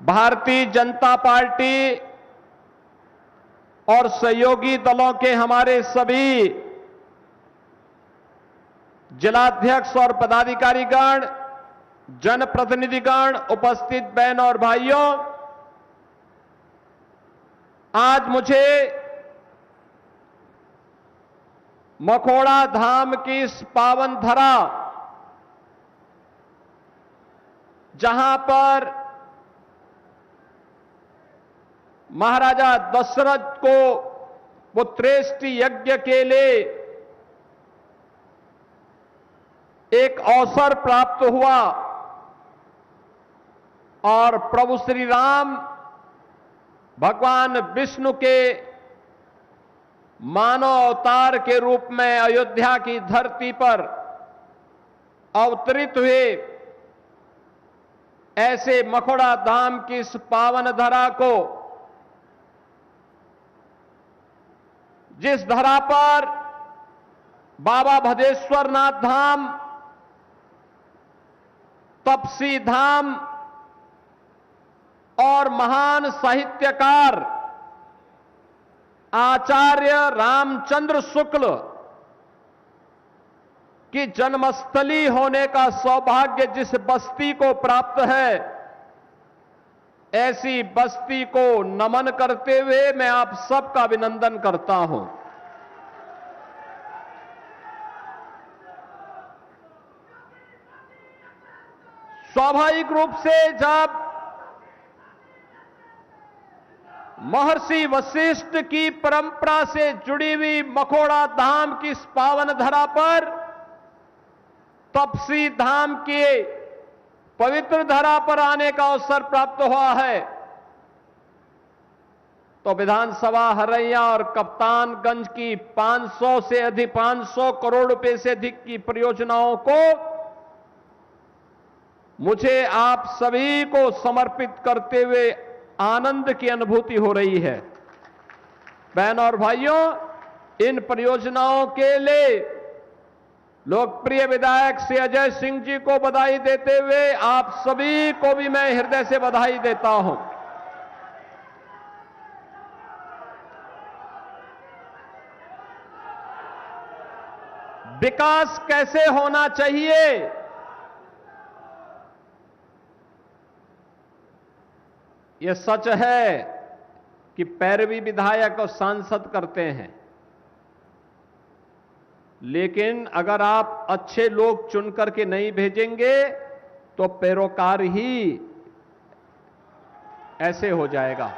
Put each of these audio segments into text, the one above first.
Bharatiya Janata party और सहयोगी दलों के हमारे सभी जिलाध्यक्ष और पदाधिकारीगण, जनप्रतिनिधिगण, उपस्थित बहनों और भाइयों, आज मुझे मखोड़ा धाम की इस पावन धरा, जहां पर महाराजा दशरथ को पुत्रेष्टि यज्ञ के लिए एक अवसर प्राप्त हुआ और प्रभु श्री राम भगवान विष्णु के मानव अवतार के रूप में अयोध्या की धरती पर अवतरित हुए, ऐसे मखोड़ा धाम की इस पावन धरा को, जिस धरा पर बाबा भदेश्वरनाथ धाम, तपसी धाम और महान साहित्यकार आचार्य रामचंद्र शुक्ल की जन्मस्थली होने का सौभाग्य जिस बस्ती को प्राप्त है, ऐसी बस्ती को नमन करते हुए मैं आप सबका अभिनंदन करता हूं। स्वाभाविक रूप से जब महर्षि वशिष्ठ की परंपरा से जुड़ी हुई मखोड़ा धाम की इस पावन धरा पर, तपसी धाम के पवित्र धरा पर आने का अवसर प्राप्त हुआ है, तो विधानसभा हरैया और कप्तानगंज की 500 करोड़ रुपए से अधिक की परियोजनाओं को मुझे आप सभी को समर्पित करते हुए आनंद की अनुभूति हो रही है। बहनों और भाइयों, इन परियोजनाओं के लिए लोकप्रिय विधायक श्री अजय सिंह जी को बधाई देते हुए आप सभी को भी मैं हृदय से बधाई देता हूं। विकास कैसे होना चाहिए, यह सच है कि पैरवी विधायक और सांसद करते हैं, लेकिन अगर आप अच्छे लोग चुन करके नहीं भेजेंगे तो पैरोकार ही ऐसे हो जाएगा।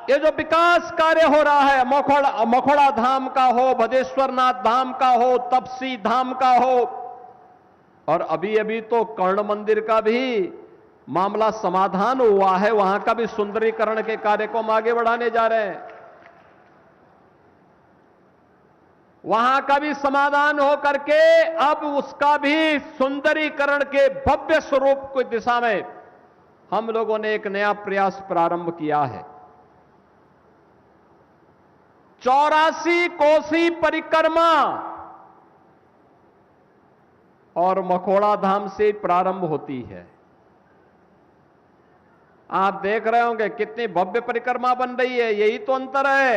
ये जो विकास कार्य हो रहा है, मखोड़ा धाम का हो, भदेश्वरनाथ धाम का हो, तपसी धाम का हो, और अभी अभी तो कर्ण मंदिर का भी मामला समाधान हुआ है, वहां का भी सुंदरीकरण के कार्य को हम आगे बढ़ाने जा रहे हैं। वहां का भी समाधान हो करके अब उसका भी सुंदरीकरण के भव्य स्वरूप की दिशा में हम लोगों ने एक नया प्रयास प्रारंभ किया है। 84 कोसी परिक्रमा और मखोड़ा धाम से प्रारंभ होती है। आप देख रहे होंगे कितनी भव्य परिक्रमा बन रही है। यही तो अंतर है।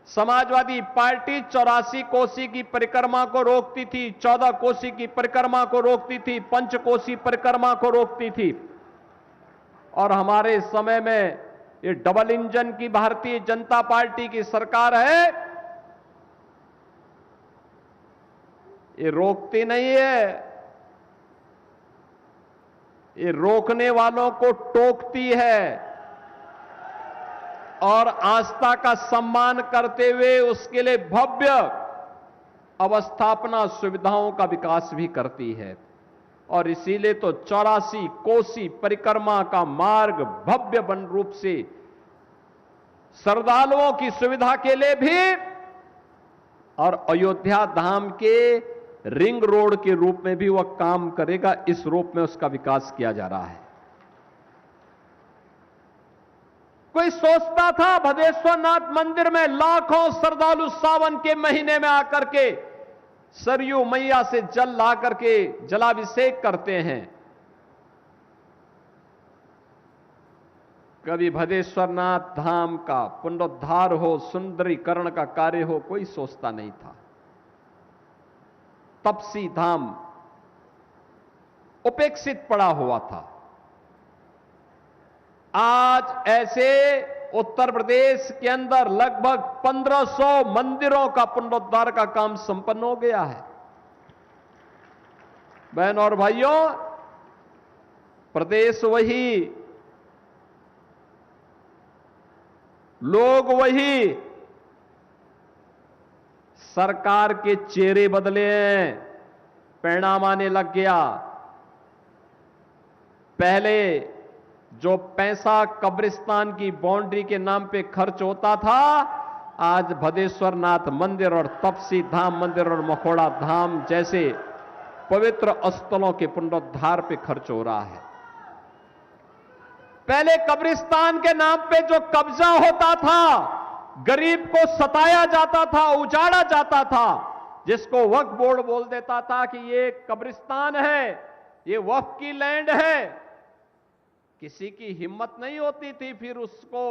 समाजवादी पार्टी 84 कोसी की परिक्रमा को रोकती थी, 14 कोसी की परिक्रमा को रोकती थी, पंचकोसी परिक्रमा को रोकती थी, और हमारे समय में ये डबल इंजन की भारतीय जनता पार्टी की सरकार है, ये रोकती नहीं है, ये रोकने वालों को टोकती है और आस्था का सम्मान करते हुए उसके लिए भव्य अवस्थापना सुविधाओं का विकास भी करती है। और इसीलिए तो 84 कोसी परिक्रमा का मार्ग भव्य बन रूप से श्रद्धालुओं की सुविधा के लिए भी और अयोध्या धाम के रिंग रोड के रूप में भी वह काम करेगा। इस रूप में उसका विकास किया जा रहा है। कोई सोचता था भदेश्वरनाथ मंदिर में लाखों श्रद्धालु सावन के महीने में आकर के सरयू मैया से जल ला करके जलाभिषेक करते हैं, कभी भदेश्वरनाथ धाम का पुनरुद्धार हो, सुंदरीकरण का कार्य हो, कोई सोचता नहीं था। तपसी धाम उपेक्षित पड़ा हुआ था। आज ऐसे उत्तर प्रदेश के अंदर लगभग 1500 मंदिरों का पुनरुद्धार का काम संपन्न हो गया है। बहन और भाइयों, प्रदेश वही, लोग वही, सरकार के चेहरे बदले हैं, परिणाम आने लग गया। पहले जो पैसा कब्रिस्तान की बाउंड्री के नाम पे खर्च होता था, आज भदेश्वर नाथ मंदिर और तपसी धाम मंदिर और मखोड़ा धाम जैसे पवित्र स्थलों के पुनरुद्धार पे खर्च हो रहा है। पहले कब्रिस्तान के नाम पे जो कब्जा होता था, गरीब को सताया जाता था, उजाड़ा जाता था, जिसको वक्फ बोर्ड बोल देता था कि ये कब्रिस्तान है, ये वक्फ की लैंड है, किसी की हिम्मत नहीं होती थी फिर उसको,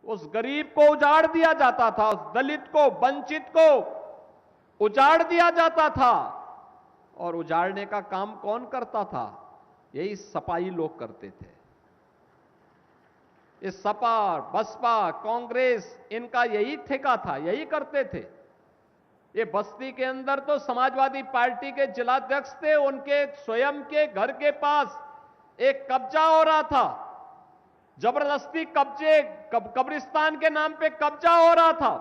उस गरीब को उजाड़ दिया जाता था, उस दलित को, वंचित को उजाड़ दिया जाता था। और उजाड़ने का काम कौन करता था? यही सपाई लोग करते थे। ये सपा, बसपा, कांग्रेस, इनका यही ठेका था, यही करते थे। ये बस्ती के अंदर तो समाजवादी पार्टी के जिलाध्यक्ष थे, उनके स्वयं के घर के पास एक कब्जा हो रहा था, जबरदस्ती कब्जे, कब्रिस्तान के नाम पे कब्जा हो रहा था।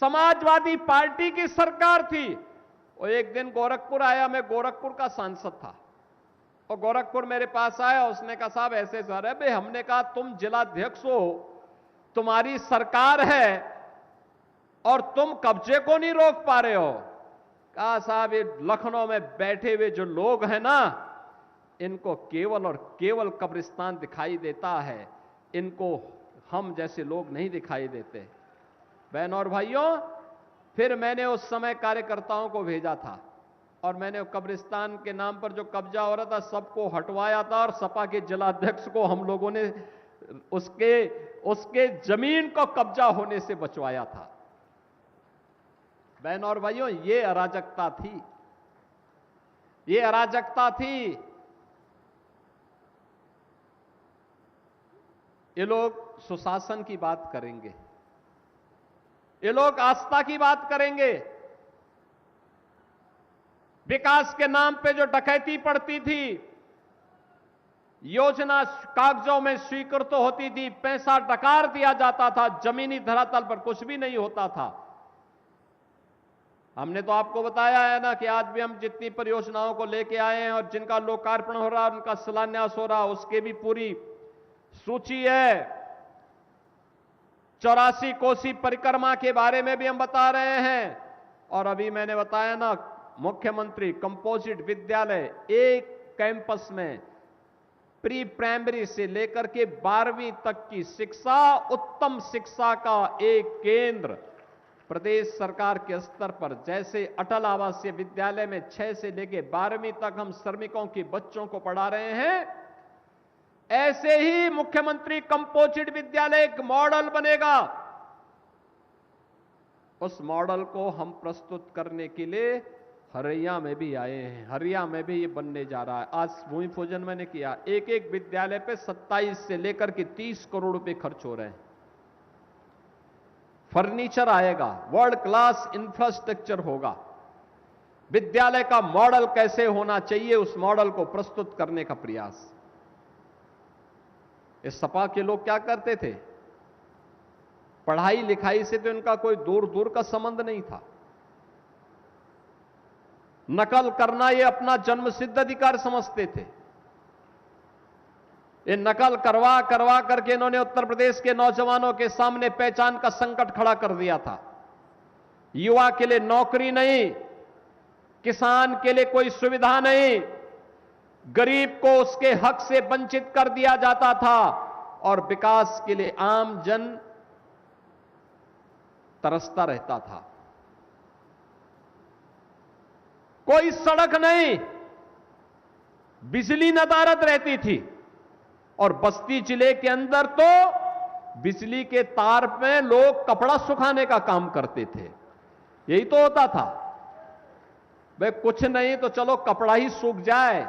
समाजवादी पार्टी की सरकार थी। और एक दिन गोरखपुर आया, मैं गोरखपुर का सांसद था, और गोरखपुर मेरे पास आया, उसने कहा साहब ऐसे सर है भाई। हमने कहा तुम जिलाध्यक्ष हो, तुम्हारी सरकार है और तुम कब्जे को नहीं रोक पा रहे हो। कहा साहब ये लखनऊ में बैठे हुए जो लोग हैं ना, इनको केवल और केवल कब्रिस्तान दिखाई देता है, इनको हम जैसे लोग नहीं दिखाई देते। बहन और भाइयों, फिर मैंने उस समय कार्यकर्ताओं को भेजा था और मैंने कब्रिस्तान के नाम पर जो कब्जा हो रहा था सबको हटवाया था, और सपा के जिलाध्यक्ष को हम लोगों ने उसके जमीन को कब्जा होने से बचवाया था। बहन और भाइयों, ये अराजकता थी, ये अराजकता थी। ये लोग सुशासन की बात करेंगे, ये लोग आस्था की बात करेंगे। विकास के नाम पे जो डकैती पड़ती थी, योजना कागजों में स्वीकृत तो होती थी, पैसा डकार दिया जाता था, जमीनी धरातल पर कुछ भी नहीं होता था। हमने तो आपको बताया है ना कि आज भी हम जितनी परियोजनाओं को लेके आए हैं और जिनका लोकार्पण हो रहा है, उनका शिलान्यास हो रहा है, उसके भी पूरी सूची है। 84 कोसी परिक्रमा के बारे में भी हम बता रहे हैं। और अभी मैंने बताया ना, मुख्यमंत्री कंपोजिट विद्यालय, एक कैंपस में प्री प्राइमरी से लेकर के 12वीं तक की शिक्षा, उत्तम शिक्षा का एक केंद्र प्रदेश सरकार के स्तर पर, जैसे अटल आवासीय विद्यालय में 6 से लेकर 12वीं तक हम श्रमिकों के बच्चों को पढ़ा रहे हैं, ऐसे ही मुख्यमंत्री कंपोजिट विद्यालय एक मॉडल बनेगा। उस मॉडल को हम प्रस्तुत करने के लिए हरिया में भी आए हैं। हरिया में भी ये बनने जा रहा है। आज भूमि पूजन मैंने किया। एक एक विद्यालय पे 27 से लेकर के 30 करोड़ रुपए खर्च हो रहे हैं। फर्नीचर आएगा, वर्ल्ड क्लास इंफ्रास्ट्रक्चर होगा। विद्यालय का मॉडल कैसे होना चाहिए, उस मॉडल को प्रस्तुत करने का प्रयास। इस सपा के लोग क्या करते थे? पढ़ाई लिखाई से तो इनका कोई दूर दूर का संबंध नहीं था। नकल करना ये अपना जन्मसिद्ध अधिकार समझते थे। ये नकल करवा करवा करके इन्होंने उत्तर प्रदेश के नौजवानों के सामने पहचान का संकट खड़ा कर दिया था। युवा के लिए नौकरी नहीं, किसान के लिए कोई सुविधा नहीं, गरीब को उसके हक से वंचित कर दिया जाता था, और विकास के लिए आम जन तरसता रहता था। कोई सड़क नहीं, बिजली नदारद रहती थी। और बस्ती जिले के अंदर तो बिजली के तार में लोग कपड़ा सुखाने का काम करते थे। यही तो होता था। भाई कुछ नहीं तो चलो कपड़ा ही सूख जाए,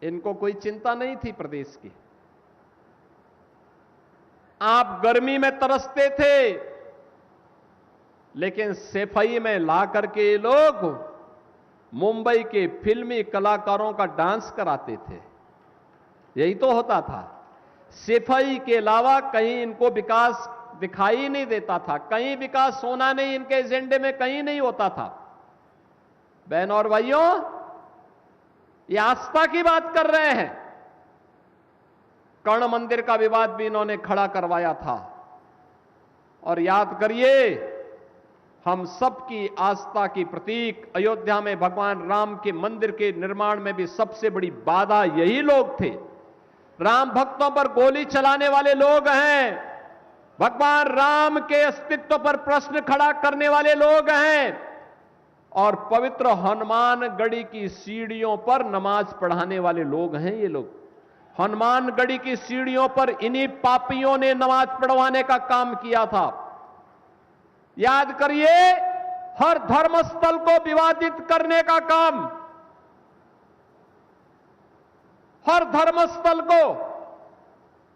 इनको कोई चिंता नहीं थी प्रदेश की। आप गर्मी में तरसते थे, लेकिन सफाई में ला करके ये लोग मुंबई के फिल्मी कलाकारों का डांस कराते थे। यही तो होता था। सफाई के अलावा कहीं इनको विकास दिखाई नहीं देता था, कहीं विकास होना नहीं, इनके एजेंडे में कहीं नहीं होता था। बहन और भाइयों, ये आस्था की बात कर रहे हैं। कर्ण मंदिर का विवाद भी इन्होंने खड़ा करवाया था। और याद करिए, हम सबकी आस्था की प्रतीक अयोध्या में भगवान राम के मंदिर के निर्माण में भी सबसे बड़ी बाधा यही लोग थे। राम भक्तों पर गोली चलाने वाले लोग हैं, भगवान राम के अस्तित्व पर प्रश्न खड़ा करने वाले लोग हैं, और पवित्र हनुमानगढ़ी की सीढ़ियों पर नमाज पढ़ाने वाले लोग हैं ये लोग। हनुमानगढ़ी की सीढ़ियों पर इन्हीं पापियों ने नमाज पढ़वाने का काम किया था। याद करिए, हर धर्मस्थल को विवादित करने का काम, हर धर्मस्थल को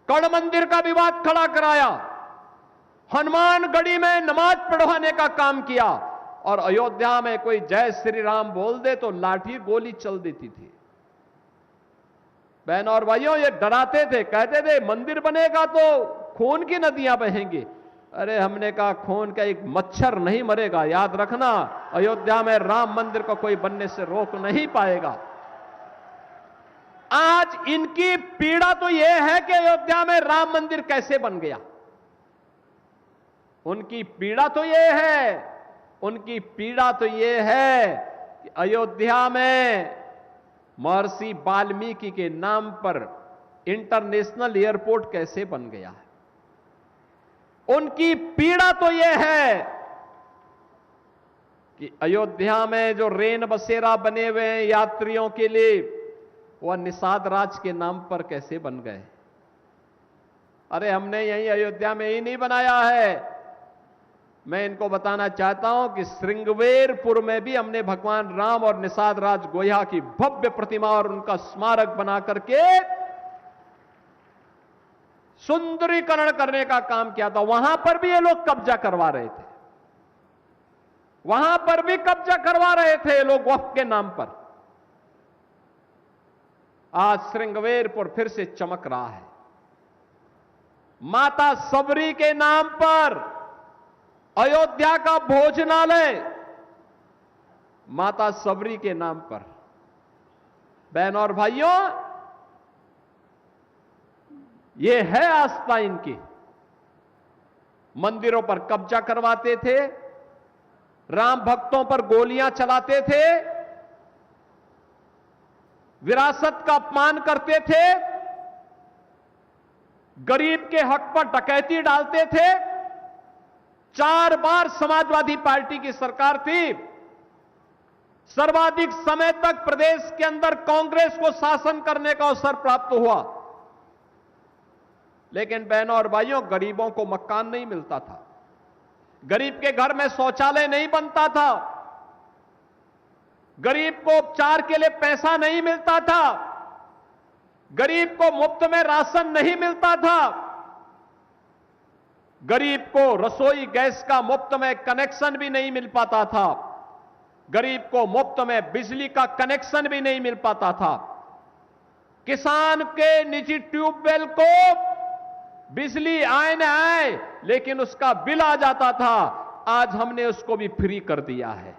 कर्ण मंदिर का विवाद खड़ा कराया, हनुमानगढ़ी में नमाज पढ़वाने का काम किया, और अयोध्या में कोई जय श्री राम बोल दे तो लाठी गोली चल देती थी। बहनों और भाइयों, ये डराते थे, कहते थे मंदिर बनेगा तो खून की नदियां बहेंगी। अरे हमने कहा खून का एक मच्छर नहीं मरेगा, याद रखना, अयोध्या में राम मंदिर को कोई बनने से रोक नहीं पाएगा। आज इनकी पीड़ा तो यह है कि अयोध्या में राम मंदिर कैसे बन गया। उनकी पीड़ा तो यह है, उनकी पीड़ा तो यह है कि अयोध्या में महर्षि वाल्मीकि के नाम पर इंटरनेशनल एयरपोर्ट कैसे बन गया है। उनकी पीड़ा तो यह है कि अयोध्या में जो रेन बसेरा बने हुए हैं यात्रियों के लिए, वह निषाद राज के नाम पर कैसे बन गए। अरे हमने यही अयोध्या में ही नहीं बनाया है। मैं इनको बताना चाहता हूं कि श्रृंगवेरपुर में भी हमने भगवान राम और निषाद राज गोया की भव्य प्रतिमा और उनका स्मारक बना करके सुंदरीकरण करने का काम किया था। वहां पर भी ये लोग कब्जा करवा रहे थे, वहां पर भी कब्जा करवा रहे थे ये लोग वक्फ के नाम पर। आज श्रृंगवेरपुर फिर से चमक रहा है। माता सबरी के नाम पर अयोध्या का भोजनालय, माता सबरी के नाम पर। बहन और भाइयों, यह है आस्था इनकी। मंदिरों पर कब्जा करवाते थे, राम भक्तों पर गोलियां चलाते थे, विरासत का अपमान करते थे, गरीब के हक पर डकैती डालते थे। 4 बार समाजवादी पार्टी की सरकार थी, सर्वाधिक समय तक प्रदेश के अंदर कांग्रेस को शासन करने का अवसर प्राप्त हुआ, लेकिन बहनों और भाइयों, गरीबों को मकान नहीं मिलता था, गरीब के घर में शौचालय नहीं बनता था, गरीब को उपचार के लिए पैसा नहीं मिलता था, गरीब को मुफ्त में राशन नहीं मिलता था, गरीब को रसोई गैस का मुफ्त में कनेक्शन भी नहीं मिल पाता था, गरीब को मुफ्त में बिजली का कनेक्शन भी नहीं मिल पाता था। किसान के निजी ट्यूबवेल को बिजली आए न आए, लेकिन उसका बिल आ जाता था। आज हमने उसको भी फ्री कर दिया है।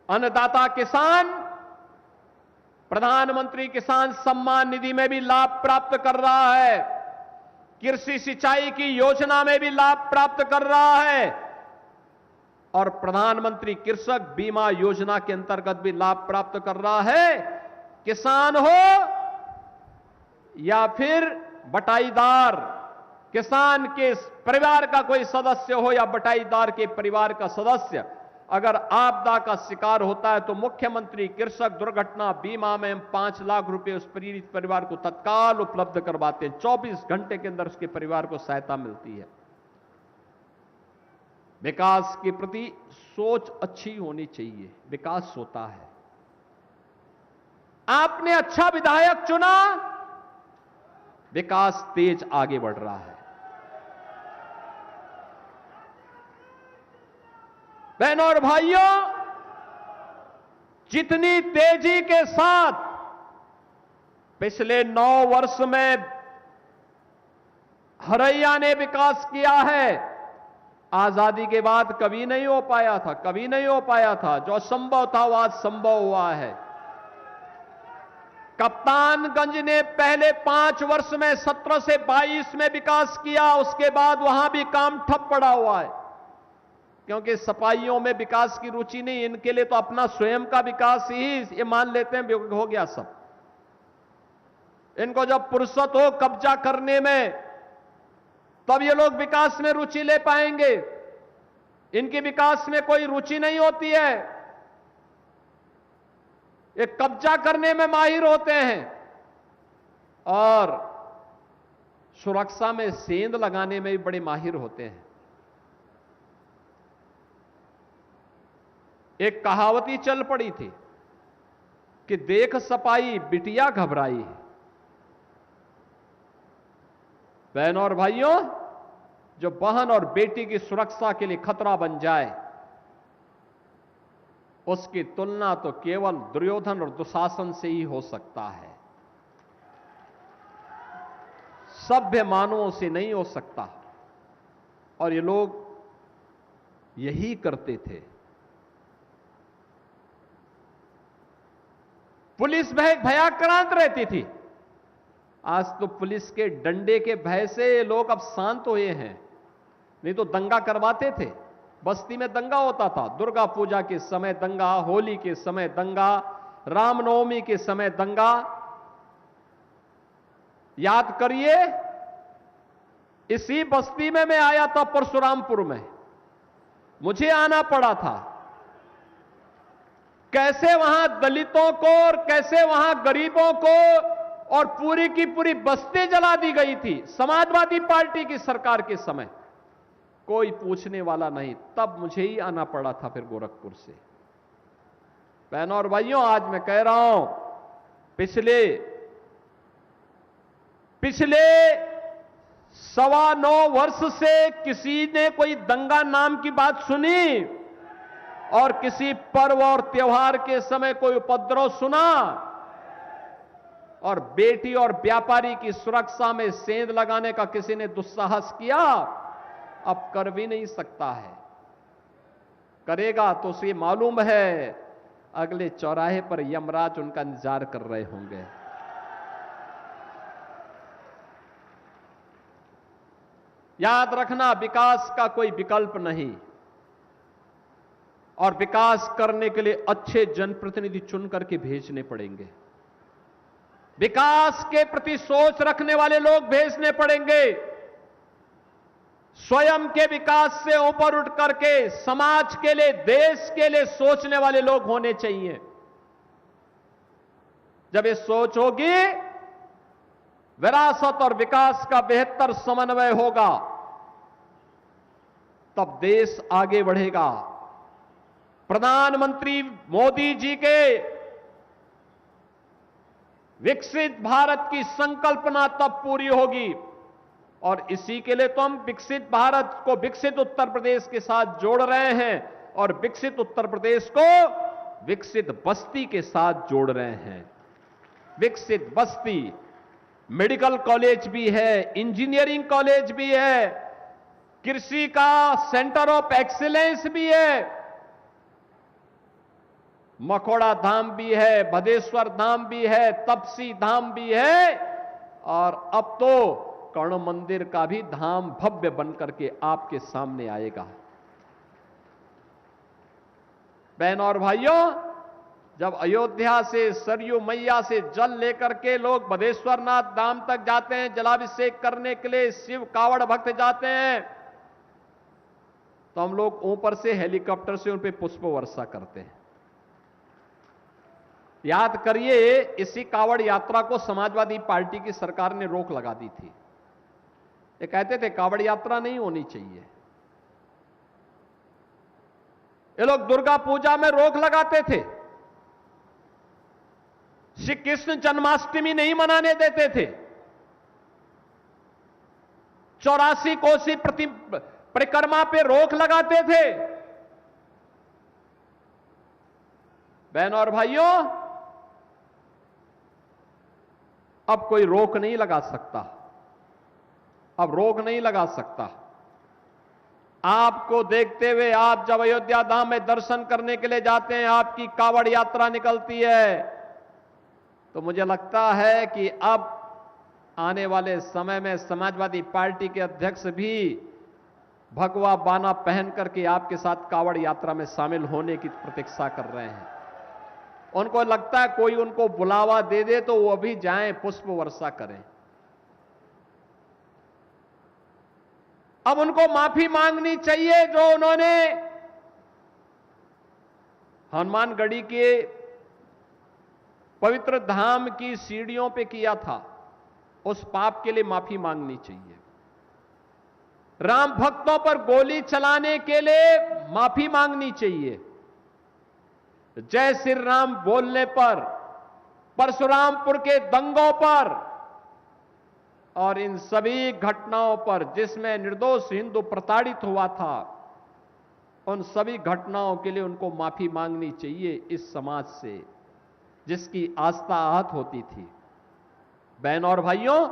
अन्नदाता किसान प्रधानमंत्री किसान सम्मान निधि में भी लाभ प्राप्त कर रहा है, कृषि सिंचाई की योजना में भी लाभ प्राप्त कर रहा है, और प्रधानमंत्री कृषक बीमा योजना के अंतर्गत भी लाभ प्राप्त कर रहा है। किसान हो या फिर बटाईदार, किसान के परिवार का कोई सदस्य हो या बटाईदार के परिवार का सदस्य अगर आपदा का शिकार होता है तो मुख्यमंत्री कृषक दुर्घटना बीमा में 5 लाख रुपए उस पीड़ित परिवार को तत्काल उपलब्ध करवाते हैं। 24 घंटे के अंदर उसके परिवार को सहायता मिलती है। विकास के प्रति सोच अच्छी होनी चाहिए, विकास होता है। आपने अच्छा विधायक चुना, विकास तेज आगे बढ़ रहा है। बहनों और भाइयों, जितनी तेजी के साथ पिछले 9 वर्ष में हरैया ने विकास किया है, आजादी के बाद कभी नहीं हो पाया था, कभी नहीं हो पाया था। जो संभव था वो आज संभव हुआ है। कप्तानगंज ने पहले 5 वर्ष में 17 से 22 में विकास किया, उसके बाद वहां भी काम ठप पड़ा हुआ है, क्योंकि सपाइयों में विकास की रुचि नहीं। इनके लिए तो अपना स्वयं का विकास ही ये मान लेते हैं हो गया सब। इनको जब फुर्सत हो कब्जा करने में, तब ये लोग विकास में रुचि ले पाएंगे। इनकी विकास में कोई रुचि नहीं होती है, ये कब्जा करने में माहिर होते हैं और सुरक्षा में सेंध लगाने में भी बड़े माहिर होते हैं। एक कहावती चल पड़ी थी कि देख सपाई बिटिया घबराई। बहनों और भाइयों, जो बहन और बेटी की सुरक्षा के लिए खतरा बन जाए, उसकी तुलना तो केवल दुर्योधन और दुशासन से ही हो सकता है, सभ्य मानवों से नहीं हो सकता। और ये लोग यही करते थे। पुलिस भयाक्रांत रहती थी। आज तो पुलिस के डंडे के भय से लोग अब शांत हुए हैं, नहीं तो दंगा करवाते थे। बस्ती में दंगा होता था, दुर्गा पूजा के समय दंगा, होली के समय दंगा, रामनवमी के समय दंगा। याद करिए, इसी बस्ती में मैं आया था परशुरामपुर में, मुझे आना पड़ा था। कैसे वहां दलितों को और कैसे वहां गरीबों को और पूरी की पूरी बस्ती जला दी गई थी समाजवादी पार्टी की सरकार के समय। कोई पूछने वाला नहीं, तब मुझे ही आना पड़ा था फिर गोरखपुर से। बहनों और भाइयों, आज मैं कह रहा हूं, पिछले 9.25 वर्ष से किसी ने कोई दंगा नाम की बात सुनी और किसी पर्व और त्योहार के समय कोई उपद्रव सुना? और बेटी और व्यापारी की सुरक्षा में सेंध लगाने का किसी ने दुस्साहस किया? अब कर भी नहीं सकता है। करेगा तो उसे मालूम है अगले चौराहे पर यमराज उनका इंतजार कर रहे होंगे। याद रखना, विकास का कोई विकल्प नहीं, और विकास करने के लिए अच्छे जनप्रतिनिधि चुन करके भेजने पड़ेंगे। विकास के प्रति सोच रखने वाले लोग भेजने पड़ेंगे। स्वयं के विकास से ऊपर उठ करके समाज के लिए, देश के लिए सोचने वाले लोग होने चाहिए। जब ये सोच होगी, विरासत और विकास का बेहतर समन्वय होगा, तब देश आगे बढ़ेगा। प्रधानमंत्री मोदी जी के विकसित भारत की संकल्पना तब पूरी होगी, और इसी के लिए तो हम विकसित भारत को विकसित उत्तर प्रदेश के साथ जोड़ रहे हैं, और विकसित उत्तर प्रदेश को विकसित बस्ती के साथ जोड़ रहे हैं। विकसित बस्ती, मेडिकल कॉलेज भी है, इंजीनियरिंग कॉलेज भी है, कृषि का सेंटर ऑफ एक्सीलेंस भी है, मखौड़ा धाम भी है, भदेश्वर धाम भी है, तपसी धाम भी है, और अब तो कर्ण मंदिर का भी धाम भव्य बनकर के आपके सामने आएगा। बहनों और भाइयों, जब अयोध्या से सरयू मैया से जल लेकर के लोग बदेश्वरनाथ धाम तक जाते हैं, जलाभिषेक करने के लिए शिव कावड़ भक्त जाते हैं, तो हम लोग ऊपर से हेलीकॉप्टर से उन पे पुष्प वर्षा करते हैं। याद करिए, इसी कावड़ यात्रा को समाजवादी पार्टी की सरकार ने रोक लगा दी थी। ये कहते थे कावड़ यात्रा नहीं होनी चाहिए। ये लोग दुर्गा पूजा में रोक लगाते थे, श्री कृष्ण जन्माष्टमी नहीं मनाने देते थे, 84 कोसी परिक्रमा पे रोक लगाते थे। बहनों और भाइयों, अब कोई रोक नहीं लगा सकता, अब रोक नहीं लगा सकता। आपको देखते हुए आप जब अयोध्या धाम में दर्शन करने के लिए जाते हैं, आपकी कावड़ यात्रा निकलती है, तो मुझे लगता है कि अब आने वाले समय में समाजवादी पार्टी के अध्यक्ष भी भगवा बाना पहन करके आपके साथ कावड़ यात्रा में शामिल होने की प्रतीक्षा कर रहे हैं। उनको लगता है कोई उनको बुलावा दे दे तो वो भी जाएं, पुष्प वर्षा करें। अब उनको माफी मांगनी चाहिए जो उन्होंने हनुमानगढ़ी के पवित्र धाम की सीढ़ियों पे किया था, उस पाप के लिए माफी मांगनी चाहिए। राम भक्तों पर गोली चलाने के लिए माफी मांगनी चाहिए। जय श्री राम बोलने पर, परशुरामपुर के दंगों पर और इन सभी घटनाओं पर जिसमें निर्दोष हिंदू प्रताड़ित हुआ था, उन सभी घटनाओं के लिए उनको माफी मांगनी चाहिए इस समाज से जिसकी आस्था आहत होती थी। बहनों और भाइयों,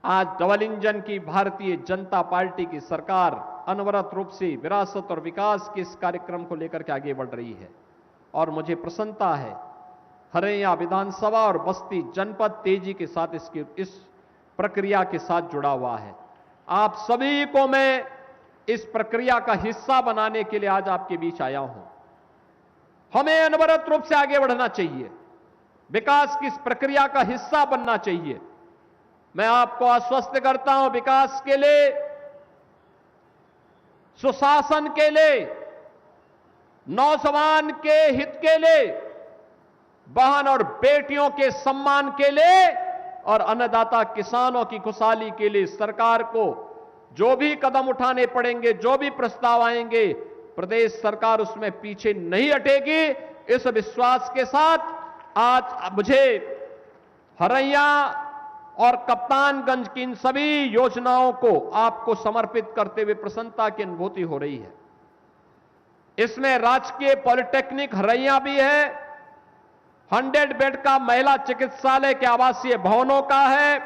आज डबल इंजन की भारतीय जनता पार्टी की सरकार अनवरत रूप से विरासत और विकास के इस कार्यक्रम को लेकर के आगे बढ़ रही है और मुझे प्रसन्नता है हरैया विधानसभा और बस्ती जनपद तेजी के साथ इस प्रक्रिया के साथ जुड़ा हुआ है। आप सभी को मैं इस प्रक्रिया का हिस्सा बनाने के लिए आज आपके बीच आया हूं। हमें अनवरत रूप से आगे बढ़ना चाहिए, विकास की इस प्रक्रिया का हिस्सा बनना चाहिए। मैं आपको आश्वस्त करता हूं, विकास के लिए, सुशासन के लिए, नौजवान के हित के लिए, बहन और बेटियों के सम्मान के लिए और अन्नदाता किसानों की खुशहाली के लिए सरकार को जो भी कदम उठाने पड़ेंगे, जो भी प्रस्ताव आएंगे, प्रदेश सरकार उसमें पीछे नहीं हटेगी। इस विश्वास के साथ आज मुझे हरैया और कप्तानगंज की इन सभी योजनाओं को आपको समर्पित करते हुए प्रसन्नता की अनुभूति हो रही है। इसमें राजकीय पॉलिटेक्निक हरैया भी है, 100 बेड का महिला चिकित्सालय के आवासीय भवनों का है,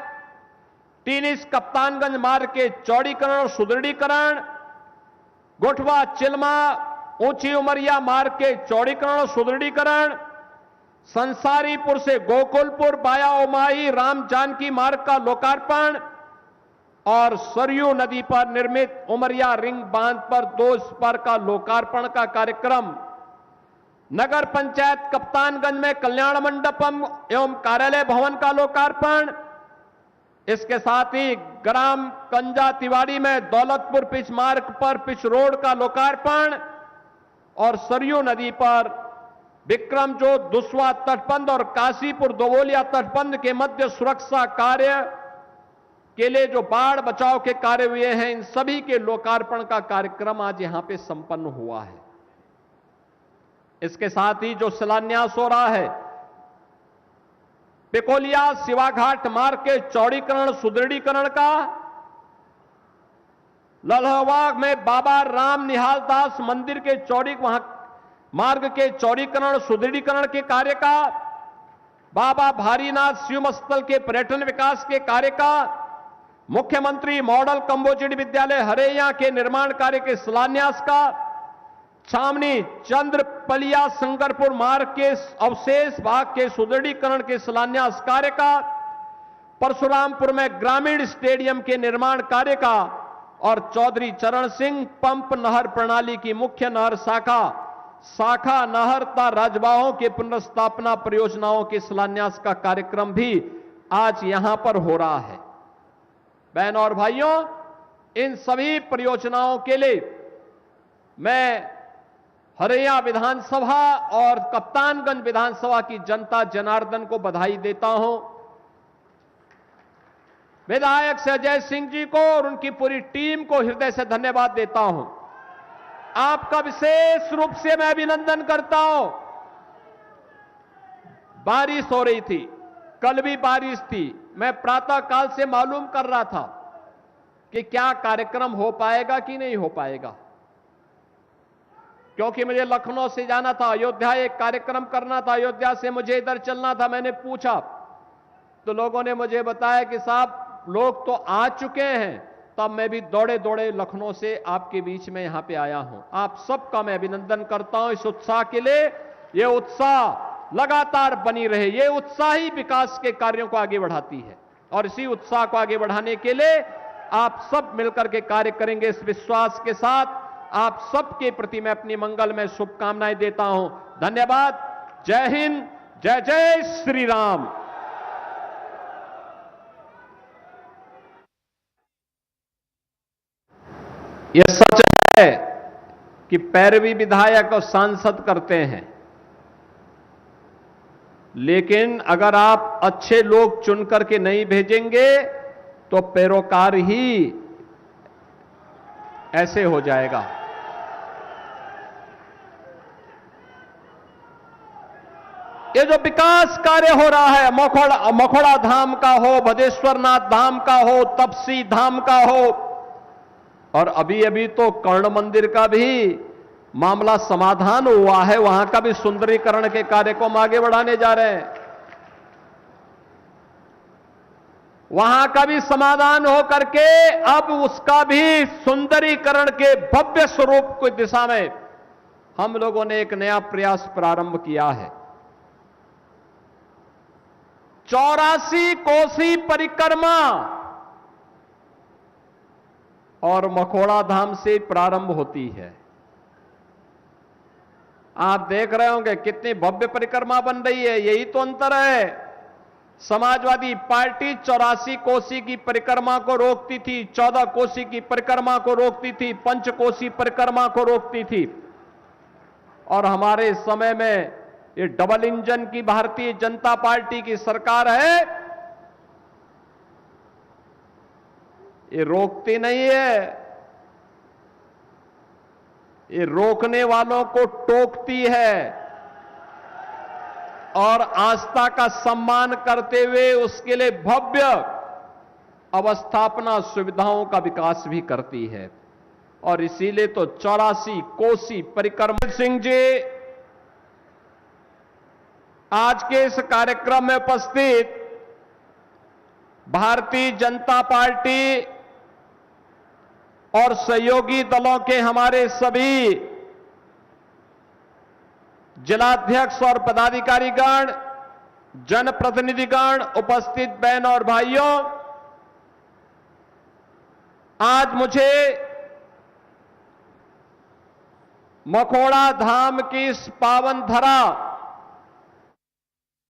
3 इंच कप्तानगंज मार्ग के चौड़ीकरण और सुदृढ़ीकरण, गोठवा चिल्मा ऊंची उमरिया मार्ग के चौड़ीकरण और सुदृढ़ीकरण, संसारीपुर से गोकुलपुर बाया उमाई राम जानकी मार्ग का लोकार्पण और सरयू नदी पर निर्मित उमरिया रिंग बांध पर 2 स्पर का लोकार्पण का कार्यक्रम, नगर पंचायत कप्तानगंज में कल्याण मंडपम एवं कार्यालय भवन का लोकार्पण, इसके साथ ही ग्राम कंजा तिवाड़ी में दौलतपुर पिच मार्ग पर पिच रोड का लोकार्पण और सरयू नदी पर विक्रम जो दुस्वा तटबंध और काशीपुर दोवलिया तटबंध के मध्य सुरक्षा कार्य के लिए जो बाढ़ बचाव के कार्य हुए हैं, इन सभी के लोकार्पण का कार्यक्रम आज यहां पे संपन्न हुआ है। इसके साथ ही जो शिलान्यास हो रहा है, पिकोलिया शिवाघाट मार्ग के चौड़ीकरण सुदृढ़ीकरण का, लल्हवा में बाबा राम निहाल दास मंदिर के मार्ग के चौड़ीकरण सुदृढ़ीकरण के कार्य का, बाबा भारीनाथ शिव स्थल के पर्यटन विकास के कार्य का, मुख्यमंत्री मॉडल कंबोजिट विद्यालय हरैया के निर्माण कार्य के शिलान्यास का, छावनी चंद्रपलिया शंकरपुर मार्ग के अवशेष भाग के सुदृढ़ीकरण के शिलान्यास कार्य का, परशुरामपुर में ग्रामीण स्टेडियम के निर्माण कार्य का और चौधरी चरण सिंह पंप नहर प्रणाली की मुख्य नहर शाखा शाखा नहरता राजबाहों के पुनर्स्थापना परियोजनाओं के शिलान्यास का कार्यक्रम भी आज यहां पर हो रहा है। बहनों और भाइयों, इन सभी परियोजनाओं के लिए मैं हरैया विधानसभा और कप्तानगंज विधानसभा की जनता जनार्दन को बधाई देता हूं। विधायक अजय सिंह जी को और उनकी पूरी टीम को हृदय से धन्यवाद देता हूं। आपका विशेष रूप से मैं अभिनंदन करता हूं। बारिश हो रही थी, कल भी बारिश थी। मैं प्रातः काल से मालूम कर रहा था कि क्या कार्यक्रम हो पाएगा कि नहीं हो पाएगा, क्योंकि मुझे लखनऊ से जाना था, अयोध्या एक कार्यक्रम करना था, अयोध्या से मुझे इधर चलना था। मैंने पूछा तो लोगों ने मुझे बताया कि साहब लोग तो आ चुके हैं। तब मैं भी दौड़े दौड़े लखनऊ से आपके बीच में यहां पे आया हूं। आप सबका मैं अभिनंदन करता हूं इस उत्साह के लिए। यह उत्साह लगातार बनी रहे, यह उत्साह ही विकास के कार्यों को आगे बढ़ाती है और इसी उत्साह को आगे बढ़ाने के लिए आप सब मिलकर के कार्य करेंगे। इस विश्वास के साथ आप सबके प्रति मैं अपनी मंगलमय शुभकामनाएं देता हूं। धन्यवाद। जय हिंद, जय जय श्री राम। यह सच है कि पैरवी विधायक और सांसद करते हैं, लेकिन अगर आप अच्छे लोग चुन करके नहीं भेजेंगे तो पैरोकार ही ऐसे हो जाएगा। ये जो विकास कार्य हो रहा है, मखोड़ा धाम का हो, भदेश्वरनाथ धाम का हो, तपसी धाम का हो, और अभी अभी तो कर्ण मंदिर का भी मामला समाधान हुआ है, वहां का भी सुंदरीकरण के कार्य को हम आगे बढ़ाने जा रहे हैं। वहां का भी समाधान हो करके अब उसका भी सुंदरीकरण के भव्य स्वरूप की दिशा में हम लोगों ने एक नया प्रयास प्रारंभ किया है। 84 कोसी परिक्रमा और मखोड़ा धाम से प्रारंभ होती है। आप देख रहे होंगे कितनी भव्य परिक्रमा बन रही है। यही तो अंतर है। समाजवादी पार्टी 84 कोसी की परिक्रमा को रोकती थी, 14 कोसी की परिक्रमा को रोकती थी, पंचकोसी परिक्रमा को रोकती थी, और हमारे समय में ये डबल इंजन की भारतीय जनता पार्टी की सरकार है, ये रोकती नहीं है, ये रोकने वालों को टोकती है और आस्था का सम्मान करते हुए उसके लिए भव्य अवस्थापना सुविधाओं का विकास भी करती है। और इसीलिए तो 84 कोसी परिक्रमा। सिंह जी आज के इस कार्यक्रम में उपस्थित भारतीय जनता पार्टी और सहयोगी दलों के हमारे सभी जिलाध्यक्ष और पदाधिकारीगण, जनप्रतिनिधिगण, उपस्थित बहनों और भाइयों, आज मुझे मखोड़ा धाम की इस पावन धरा